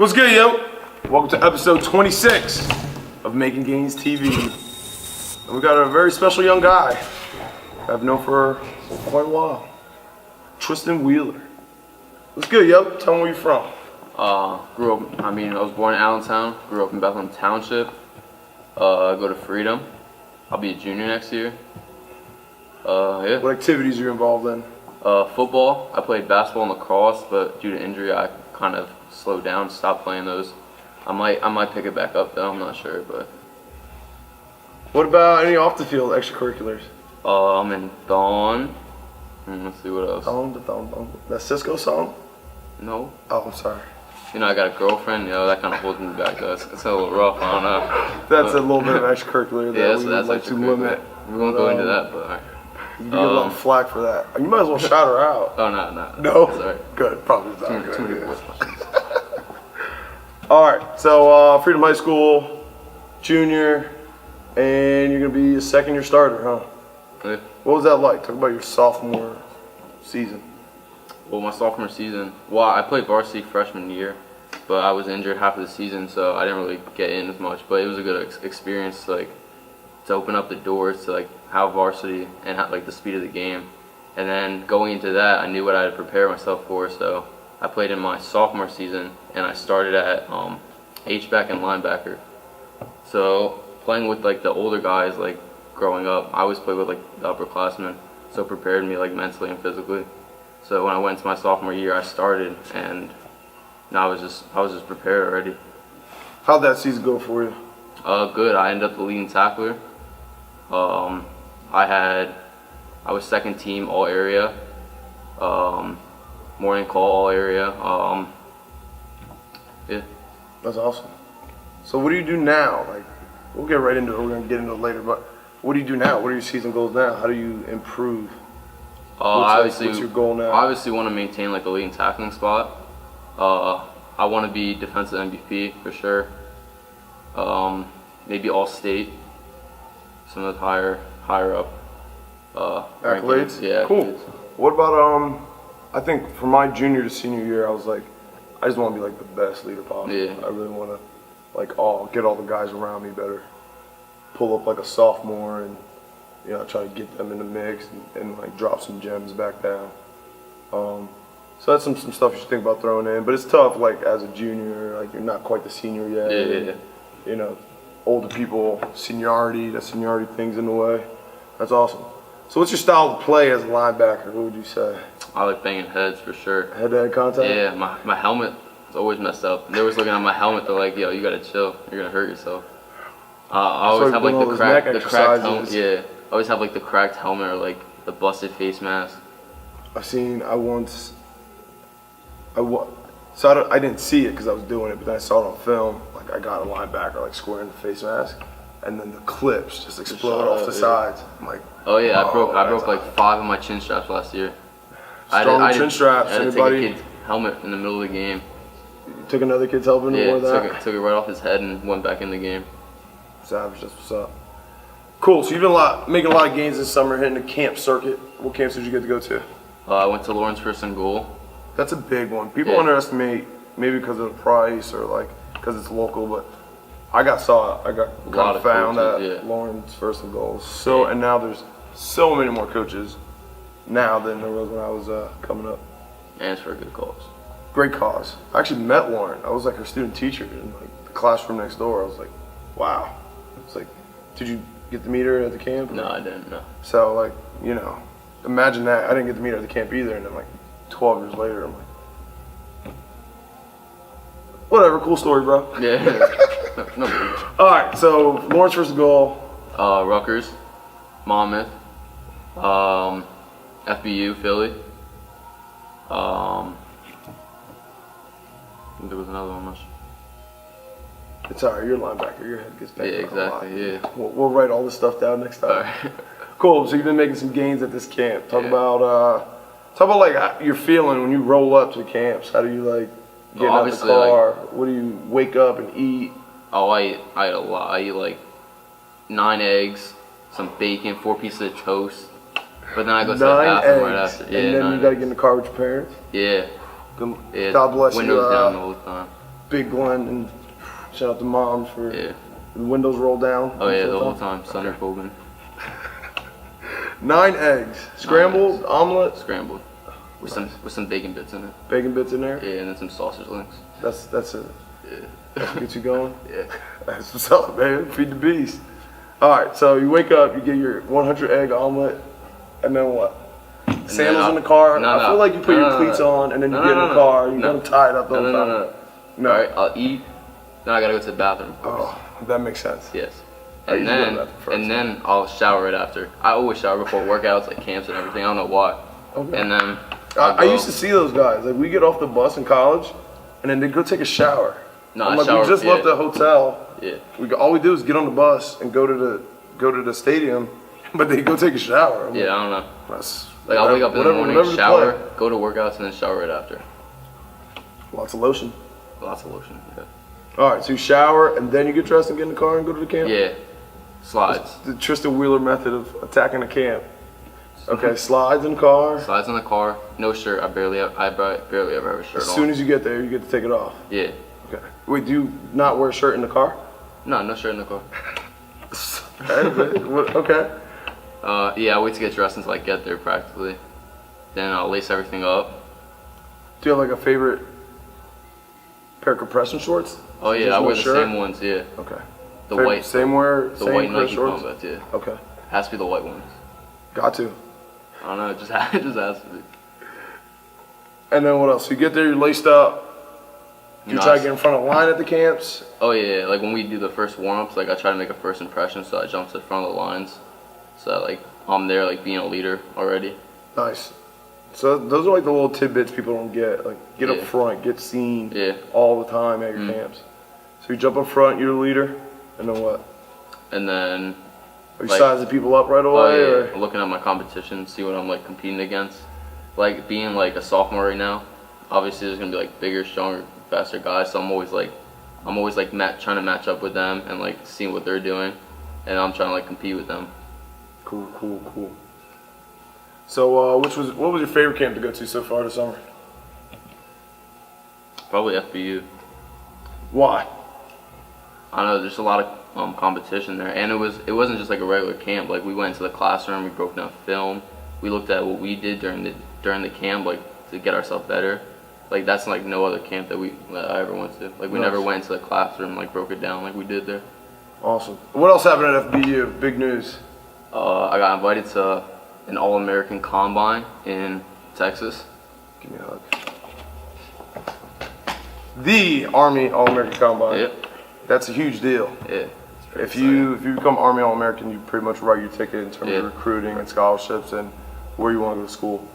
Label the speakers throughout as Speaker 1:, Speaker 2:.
Speaker 1: What's good, yo? Welcome to episode 26 of MKN GNZ Tv. And we got a very special young guy I've known for quite a while. Tristan Wheeler. What's good, yo? Tell me where you're from.
Speaker 2: I was born in Allentown, grew up in Bethlehem Township. I go to Freedom. I'll be a junior next year. Yeah.
Speaker 1: What activities are you involved in?
Speaker 2: Football. I played basketball and lacrosse, but due to injury, I kind of slowed down, stopped playing those. I might pick it back up though. I'm not sure, but.
Speaker 1: What about any off the field extracurriculars?
Speaker 2: I'm in Dawn. Let's see what else.
Speaker 1: Dawn. That Cisco song?
Speaker 2: No.
Speaker 1: Oh, I'm sorry.
Speaker 2: You know, I got a girlfriend. You know, that kind of holds me back though. It's a little rough. I don't know.
Speaker 1: That's a little bit of extracurricular that we would like to limit.
Speaker 2: We won't go into that, but. All right.
Speaker 1: You get a lot of flack for that. You might as well shout her out.
Speaker 2: Oh, no.
Speaker 1: No?
Speaker 2: Sorry.
Speaker 1: Good. Probably not good.
Speaker 2: Too many voice questions.
Speaker 1: All right. So, Freedom High School, junior, and you're going to be a second-year starter, huh?
Speaker 2: Yeah.
Speaker 1: What was that like? Talk about your sophomore season.
Speaker 2: Well, my sophomore season, I played varsity freshman year, but I was injured half of the season, so I didn't really get in as much. But it was a good experience, to open up the doors to how varsity and how, the speed of the game. And then going into that, I knew what I had to prepare myself for. So I played in my sophomore season, and I started at H-back and linebacker. So playing with the older guys, growing up, I always played with the upperclassmen, so it prepared me mentally and physically. So when I went into my sophomore year, I started, and now I was just prepared already.
Speaker 1: How'd that season go for you?
Speaker 2: Good. I ended up the leading tackler. I was second team all area, morning call all area. Yeah.
Speaker 1: That's awesome. So what do you do now? We'll get right into it. We're gonna get into it later. But what do you do now? What are your season goals now? How do you improve? What's your goal now?
Speaker 2: I obviously want to maintain a leading tackling spot. I want to be defensive MVP for sure. Maybe all state. Some of the higher up
Speaker 1: accolades.
Speaker 2: Rankings. Yeah.
Speaker 1: Cool. What about I think for my junior to senior year, I was I just want to be the best leader possible.
Speaker 2: Yeah.
Speaker 1: I really want to get all the guys around me better. Pull up a sophomore and try to get them in the mix and drop some gems back down. So that's some stuff you should think about throwing in. But it's tough as a junior, you're not quite the senior yet.
Speaker 2: Yeah.
Speaker 1: Older people, seniority thing's in the way. That's awesome. So what's your style of play as a linebacker? What would you say?
Speaker 2: I like banging heads for sure.
Speaker 1: Head-to-head contact?
Speaker 2: Yeah, my helmet is always messed up. They always looking at my helmet, they're like, yo, you gotta chill. You're gonna hurt yourself. I always have the cracked helmet. Yeah, I always have the cracked helmet or the busted face mask.
Speaker 1: I didn't see it because I was doing it, but then I saw it on film. I got a linebacker square in the face mask, and then the clips just explode off the sides. I'm like,
Speaker 2: oh yeah, I broke 5 of my chin straps last year.
Speaker 1: Strong chin straps.
Speaker 2: I had to take a kid's helmet in the middle of the game.
Speaker 1: You took another kid's helmet and wore that?
Speaker 2: Took it right off his head and went back in the game.
Speaker 1: Savage, that's what's up. Cool, so you've been making a lot of gains this summer, hitting the camp circuit. What camps did you get to go to?
Speaker 2: I went to Lawrence First and Goal.
Speaker 1: That's a big one. People underestimate, maybe because of the price or because it's local, but I got found at Lawrence First and Goal. And now there's so many more coaches now than there was when I was coming up.
Speaker 2: And it's for a good cause.
Speaker 1: Great cause. I actually met Lauren. I was her student teacher in the classroom next door. I was wow. It's did you get to meet her at the camp?
Speaker 2: No, I didn't. No.
Speaker 1: So imagine that. I didn't get to meet her at the camp either, and then 12 years later, I'm whatever, cool story, bro.
Speaker 2: Yeah. No big.
Speaker 1: All right, so Lawrence First Goal.
Speaker 2: Rutgers, Monmouth, FBU, Philly. There was another one. I'm not sure.
Speaker 1: It's all right. You're a linebacker. Your head gets back.
Speaker 2: Yeah, exactly. Yeah.
Speaker 1: We'll write all this stuff down next time.
Speaker 2: All right.
Speaker 1: Cool. So you've been making some gains at this camp. Talk about how your feeling when you roll up to camps. How do you get out of the car? What do you wake up and eat?
Speaker 2: Oh, I eat a lot. I eat 9 eggs, some bacon, 4 pieces of toast. But then I go to the bathroom right after. Yeah,
Speaker 1: and then you gotta get in the car with your parents.
Speaker 2: Yeah.
Speaker 1: God bless
Speaker 2: Windows
Speaker 1: you.
Speaker 2: down the whole time.
Speaker 1: Big Glenn, and shout out to Mom for
Speaker 2: Yeah.
Speaker 1: the windows rolled down.
Speaker 2: Oh yeah, the whole time. Sunny Fogan.
Speaker 1: 9 eggs, scrambled, omelet,
Speaker 2: Scrambled. With some bacon bits in it.
Speaker 1: bacon bits in there.
Speaker 2: Yeah, and then some sausage links.
Speaker 1: That's it.
Speaker 2: Yeah.
Speaker 1: That's what gets you going.
Speaker 2: Yeah.
Speaker 1: That's what's up, man. Feed the beast. All right, so you wake up, you get your 100 egg omelet, and then what? Sandals in the car. I feel like you put your cleats on, and then you get in the car. You're gonna tie it up the whole time.
Speaker 2: No. All right, I'll eat. Then I gotta go to the bathroom.
Speaker 1: Oh, that makes sense.
Speaker 2: Yes.
Speaker 1: I
Speaker 2: And
Speaker 1: usually go to the bathroom first.
Speaker 2: then I'll shower right after. I always shower before workouts, like camps and everything. I don't know why.
Speaker 1: Okay.
Speaker 2: And then
Speaker 1: I used to see those guys. Like we get off the bus in college, and then they go take a shower.
Speaker 2: No,
Speaker 1: I'm
Speaker 2: I
Speaker 1: like,
Speaker 2: shower,
Speaker 1: we just left the hotel.
Speaker 2: Yeah.
Speaker 1: All we do is get on the bus and go to the stadium, but they go take a shower. I'm
Speaker 2: Yeah,
Speaker 1: like,
Speaker 2: I don't know.
Speaker 1: that's
Speaker 2: Like I'll wake up in the morning,
Speaker 1: whatever
Speaker 2: shower,
Speaker 1: play.
Speaker 2: go to workouts, and then shower right after.
Speaker 1: Lots of lotion.
Speaker 2: Lots of lotion. Yeah.
Speaker 1: All right, so you shower and then you get dressed and get in the car and go to the camp.
Speaker 2: Yeah. Slides.
Speaker 1: The Tristan Wheeler method of attacking the camp. Okay, slides in the car.
Speaker 2: Slides in the car. No shirt. I barely ever have a shirt
Speaker 1: As
Speaker 2: on.
Speaker 1: soon as you get there, you get to take it off.
Speaker 2: Yeah.
Speaker 1: Okay. Wait, do you not wear a shirt in the car?
Speaker 2: No shirt in the car.
Speaker 1: Okay.
Speaker 2: Yeah, I wait to get dressed until I get there practically. Then I'll lace everything up.
Speaker 1: Do you have like a favorite pair of compression shorts?
Speaker 2: Oh yeah,
Speaker 1: Just
Speaker 2: I
Speaker 1: no
Speaker 2: wear the
Speaker 1: shirt?
Speaker 2: same ones. Yeah.
Speaker 1: Okay.
Speaker 2: The white.
Speaker 1: Same wear.
Speaker 2: The
Speaker 1: same
Speaker 2: white
Speaker 1: pair of
Speaker 2: Nike
Speaker 1: shorts?
Speaker 2: combats. Yeah.
Speaker 1: Okay.
Speaker 2: Has to be the white ones.
Speaker 1: Got to.
Speaker 2: I don't know. It just has to be.
Speaker 1: And then what else? You get there, you're laced up. You try to get in front of the line at the camps.
Speaker 2: Oh yeah, like when we do the first warm-ups, like I try to make a first impression, so I jump to the front of the lines, so that, like I'm there, like being a leader already.
Speaker 1: Nice. So those are like the little tidbits people don't get. Like get up
Speaker 2: Yeah.
Speaker 1: front, get seen
Speaker 2: Yeah.
Speaker 1: all the time at your camps. So you jump up front, you're the leader, and then what?
Speaker 2: And then
Speaker 1: Are you
Speaker 2: like-
Speaker 1: sizing people up right
Speaker 2: oh
Speaker 1: away?
Speaker 2: yeah,
Speaker 1: Or?
Speaker 2: looking at my competition, see what I'm like competing against. Like being like a sophomore right now, obviously there's gonna be like bigger, stronger, faster guys. So I'm always like trying to match up with them and like seeing what they're doing, and I'm trying to like compete with them.
Speaker 1: Cool. So what was your favorite camp to go to so far this summer?
Speaker 2: Probably FBU.
Speaker 1: Why?
Speaker 2: I don't know, there's a lot of competition there, and it wasn't just like a regular camp. Like we went into the classroom, we broke down film, we looked at what we did during the camp, like to get ourselves better. Like that's like no other camp that I ever went to. Like we never went into the classroom, like broke it down like we did there.
Speaker 1: Awesome. What else happened at FBU? Big news.
Speaker 2: I got invited to an All-American Combine in Texas.
Speaker 1: Give me a hug. The Army All-American Combine.
Speaker 2: Yep.
Speaker 1: That's a huge deal.
Speaker 2: Yeah.
Speaker 1: If you become Army All-American, you pretty much write your ticket in terms of recruiting and scholarships and where you want to go to school.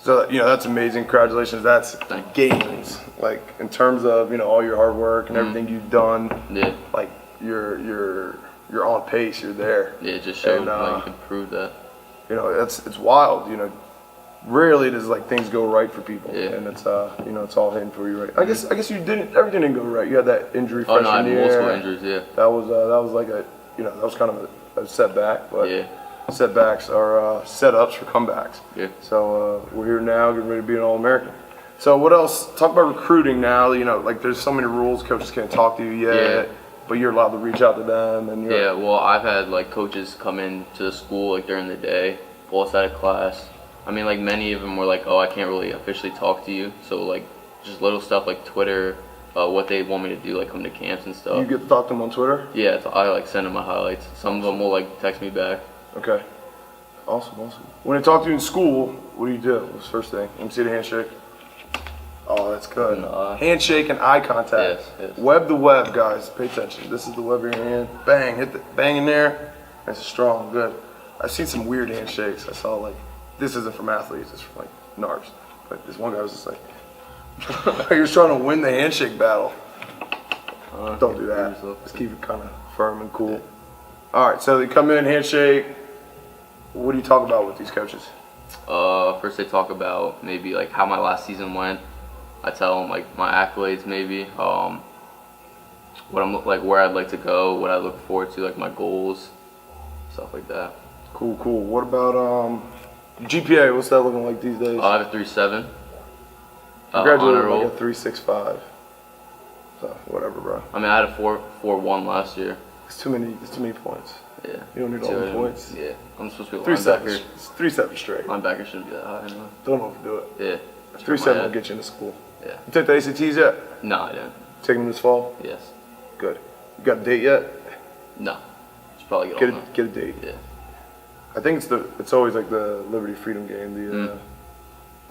Speaker 1: So that's amazing. Congratulations. That's gains. Like in terms of all your hard work and everything you've done.
Speaker 2: Yeah.
Speaker 1: Like you're on pace. You're there.
Speaker 2: Yeah, it just showed
Speaker 1: And,
Speaker 2: like you can prove that.
Speaker 1: It's wild. Rarely does like things go right for people.
Speaker 2: Yeah.
Speaker 1: And it's it's all hitting for you right. I guess you didn't. Everything didn't go right. You had that injury
Speaker 2: Oh
Speaker 1: freshman
Speaker 2: no, I had
Speaker 1: year.
Speaker 2: multiple injuries. Yeah.
Speaker 1: That was like that was kind of a setback, but
Speaker 2: Yeah.
Speaker 1: setbacks are setups for comebacks.
Speaker 2: Yeah.
Speaker 1: So we're here now, getting ready to be an All-American. So what else? Talk about recruiting now. Like there's so many rules. Coaches can't talk to you yet,
Speaker 2: Yeah.
Speaker 1: but you're allowed to reach out to them. And
Speaker 2: Yeah, well, I've had like coaches come in to the school like during the day, pull us out of class. I mean, like many of them were like, "Oh, I can't really officially talk to you." So like, just little stuff like Twitter, what they want me to do, like come to camps and stuff.
Speaker 1: You get to talk to them on Twitter.
Speaker 2: Yeah, so I like send them my highlights. Some of them will like text me back.
Speaker 1: Okay. Awesome. When they talk to you in school, what do? What's the first thing? Let me see the handshake. Oh, that's good. Handshake and eye contact.
Speaker 2: Yes.
Speaker 1: Web to web, guys. Pay attention. This is the web of your hand. Bang. Bang in there. That's strong. Good. I've seen some weird handshakes. I saw like, this isn't from athletes. It's from like narcs. But this one guy was just like, he was trying to win the handshake battle. Don't do that. Just keep it kind of firm and cool. All right. So they come in, handshake. What do you talk about with these coaches?
Speaker 2: First they talk about maybe like how my last season went. I tell them like my accolades, maybe what I'm like, where I'd like to go, what I look forward to, like my goals, stuff like that.
Speaker 1: Cool. What about GPA? What's that looking like these days?
Speaker 2: I have a 3.7.
Speaker 1: I graduated
Speaker 2: honor roll.
Speaker 1: with like a 3.65. So whatever, bro.
Speaker 2: I mean, I had a 4.41 last year.
Speaker 1: It's too many points.
Speaker 2: Yeah.
Speaker 1: You don't need all the points.
Speaker 2: Yeah. I'm supposed to be a
Speaker 1: 3.7.
Speaker 2: linebacker.
Speaker 1: It's 3.7 straight.
Speaker 2: Linebacker shouldn't be that high anyway.
Speaker 1: Don't overdo it.
Speaker 2: Yeah.
Speaker 1: 3.7 will get you into school.
Speaker 2: Yeah.
Speaker 1: You take the ACTs yet?
Speaker 2: No, I didn't.
Speaker 1: Taking them this fall?
Speaker 2: Yes.
Speaker 1: Good. You got a date yet?
Speaker 2: No. Should probably get on that.
Speaker 1: Get a date.
Speaker 2: Yeah.
Speaker 1: I think it's always like the Liberty Freedom game,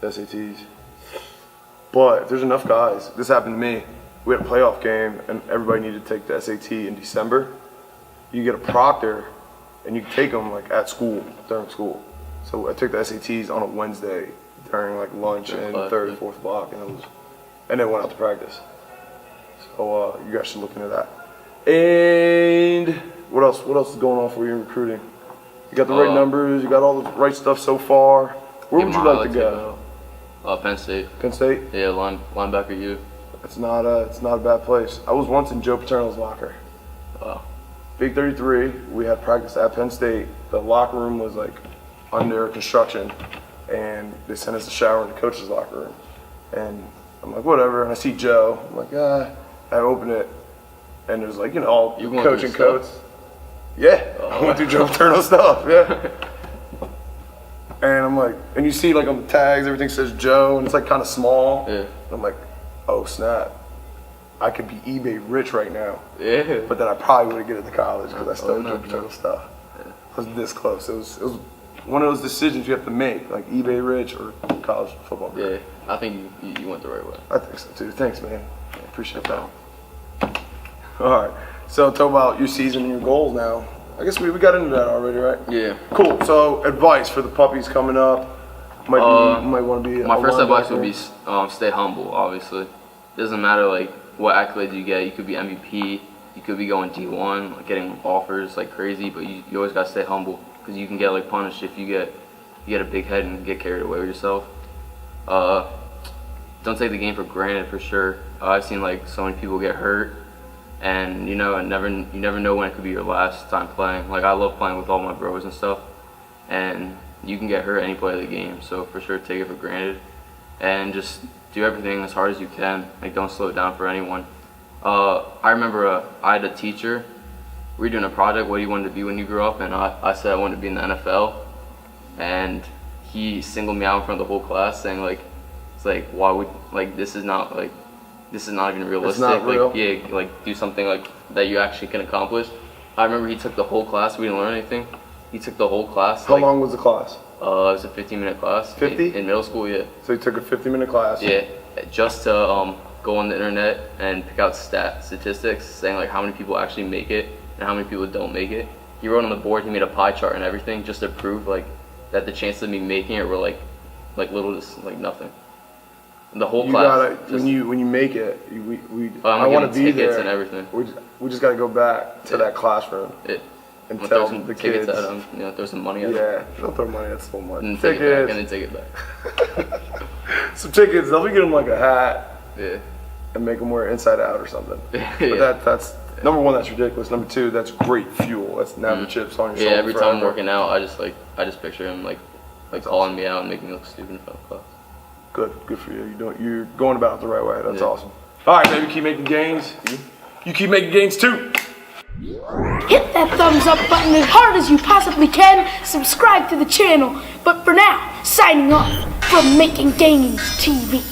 Speaker 1: the SATs. But if there's enough guys, this happened to me. We had a playoff game and everybody needed to take the SAT in December. You get a proctor and you can take them like at school, during school. So I took the SATs on a Wednesday during like lunch and third and fourth block, and then went out to practice. So you guys should look into that. And what else is going on for you in recruiting? You got the right numbers, you got all the right stuff so far. Where would you like to go?
Speaker 2: Penn State.
Speaker 1: Penn State?
Speaker 2: Yeah, linebacker U.
Speaker 1: It's not a bad place. I was once in Joe Paterno's locker.
Speaker 2: Wow.
Speaker 1: Big 33, we had practice at Penn State. The locker room was like under construction, and they sent us a shower in the coach's locker room. And I'm like, whatever, and I see Joe. I'm like, I open it, and there's like, all
Speaker 2: You going
Speaker 1: coaching
Speaker 2: through
Speaker 1: coats. Yeah, I went through Joe Paterno stuff, yeah. And I'm like, and you see like on the tags, everything says Joe, and it's like kind of small.
Speaker 2: Yeah.
Speaker 1: And I'm like, oh snap, I could be eBay rich right now.
Speaker 2: Yeah.
Speaker 1: But then I probably wouldn't get into college because I still
Speaker 2: no,
Speaker 1: Joe Paterno
Speaker 2: no.
Speaker 1: stuff. Yeah. I was this close. It was one of those decisions you have to make, like eBay rich or college football career.
Speaker 2: Yeah. I think you went the right way.
Speaker 1: I think so too. Thanks, man. I appreciate that. All right. So talk about your season and your goals now. I guess we got into that already, right?
Speaker 2: Yeah.
Speaker 1: Cool. So advice for the puppies coming up. Might want to be.
Speaker 2: My first advice would be stay humble. Obviously, it doesn't matter like what accolades you get. You could be MVP. You could be going D1, like getting offers like crazy. But you always gotta stay humble because you can get like punished if you get a big head and get carried away with yourself. Don't take the game for granted for sure. I've seen like so many people get hurt. And you never know when it could be your last time playing. Like I love playing with all my bros and stuff, and you can get hurt any play of the game. So for sure, take it for granted, and just do everything as hard as you can. Like don't slow it down for anyone. I remember I had a teacher. We were doing a project. What do you want to be when you grow up? And I said I wanted to be in the NFL, and he singled me out in front of the whole class, saying like, it's like why would like this is not even realistic.
Speaker 1: It's not real.
Speaker 2: Like, yeah, like do something like that you actually can accomplish. I remember he took the whole class. We didn't learn anything. He took the whole class.
Speaker 1: How long was the class?
Speaker 2: It was a 15-minute class.
Speaker 1: 50?
Speaker 2: In middle school, yeah.
Speaker 1: So you took a 50-minute class.
Speaker 2: Yeah, just to go on the internet and pick out statistics saying like how many people actually make it and how many people don't make it. He wrote on the board. He made a pie chart and everything just to prove like that the chances of me making it were like little to like nothing. The whole class.
Speaker 1: When you make it, I
Speaker 2: I
Speaker 1: want to be
Speaker 2: tickets
Speaker 1: there.
Speaker 2: and everything.
Speaker 1: We just got to go back to that classroom and tell
Speaker 2: some
Speaker 1: the kids.
Speaker 2: Tickets at them, throw some money at them.
Speaker 1: Yeah, don't throw money. That's so much.
Speaker 2: And
Speaker 1: Tickets.
Speaker 2: then take it back.
Speaker 1: Some tickets. They'll get them like a hat.
Speaker 2: Yeah.
Speaker 1: And make them wear inside out or something.
Speaker 2: Yeah.
Speaker 1: But that's number one. That's ridiculous. Number two, that's great fuel. That's never chips on your shoulder.
Speaker 2: Yeah. Every
Speaker 1: forever.
Speaker 2: time I'm working out, I just picture him like calling me out and making me look stupid in front of class.
Speaker 1: Good for you. You're going about it the right way. That's awesome. All right, baby, keep making gains. You keep making gains too.
Speaker 3: Hit that thumbs up button as hard as you possibly can. Subscribe to the channel. But for now, signing off from Making Gains TV.